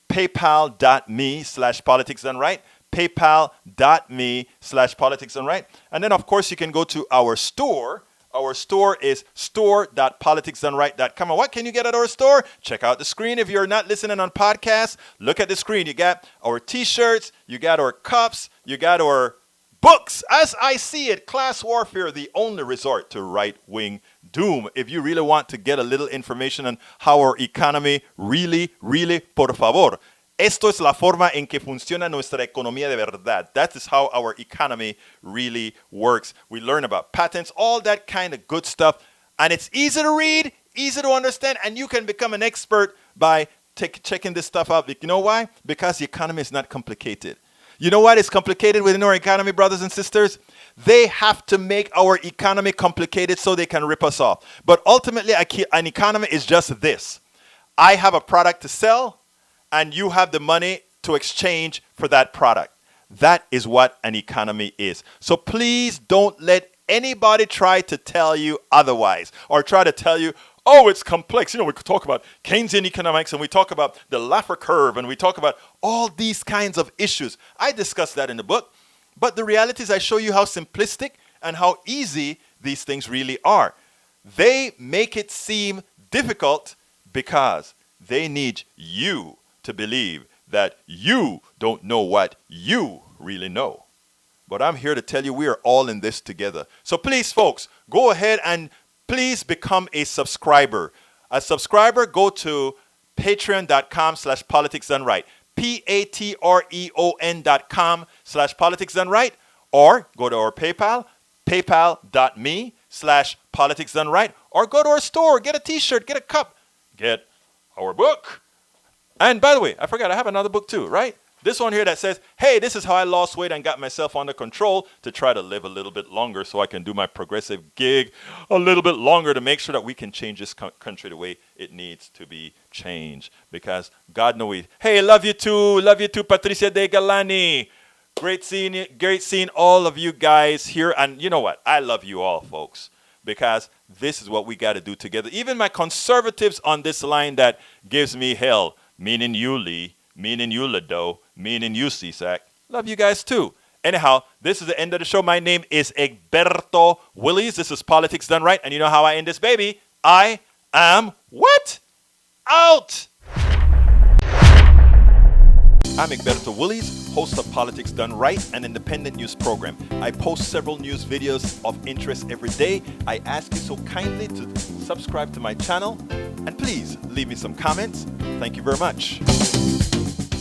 paypal.me/Politics Done Right, paypal.me/Politics Done Right. And then, of course, you can go to our store. Our store is store.politicsdoneright.com. And what can you get at our store? Check out the screen. If you're not listening on podcasts, look at the screen. You got our t-shirts, you got our cups, you got our books. As I see it, Class Warfare, the only resort to right-wing doom. If you really want to get a little information on how our economy really, por favor, esto es la forma en que funciona nuestra economía de verdad. That is how our economy really works. We learn about patents, all that kind of good stuff. And it's easy to read, easy to understand, and you can become an expert by checking this stuff out. You know why? Because the economy is not complicated. You know what is complicated within our economy, brothers and sisters? They have to make our economy complicated so they can rip us off. But ultimately, an economy is just this. I have a product to sell, and you have the money to exchange for that product. That is what an economy is. So please don't let anybody try to tell you otherwise or try to tell you, oh, it's complex. You know, we could talk about Keynesian economics and we talk about the Laffer curve and we talk about all these kinds of issues. I discuss that in the book. But the reality is I show you how simplistic and how easy these things really are. They make it seem difficult because they need you to believe that you don't know what you really know. But I'm here to tell you we are all in this together. So please, folks, go ahead and please become a subscriber. A subscriber, go to patreon.com/Politics Done Right. patreon.com/Politics Done Right. Or go to our PayPal, paypal.me/Politics Done Right. Or go to our store, get a t-shirt, get a cup, get our book. And by the way, I forgot, I have another book too, right? This one here that says, hey, this is how I lost weight and got myself under control to try to live a little bit longer so I can do my progressive gig a little bit longer to make sure that we can change this country the way it needs to be changed. Because God knows we. Hey, love you too, Patricia De Galani. Great seeing all of you guys here. And you know what? I love you all, folks, because this is what we got to do together. Even my conservatives on this line that gives me hell, meaning you, Lee, meaning you, Lado, meaning you, CSAC. Love you guys too. Anyhow, this is the end of the show. My name is Egberto Willies. This is Politics Done Right. And you know how I end this, baby? I am what? Out! I'm Egberto Willies, host of Politics Done Right, an independent news program. I post several news videos of interest every day. I ask you so kindly to subscribe to my channel. And please leave me some comments. Thank you very much.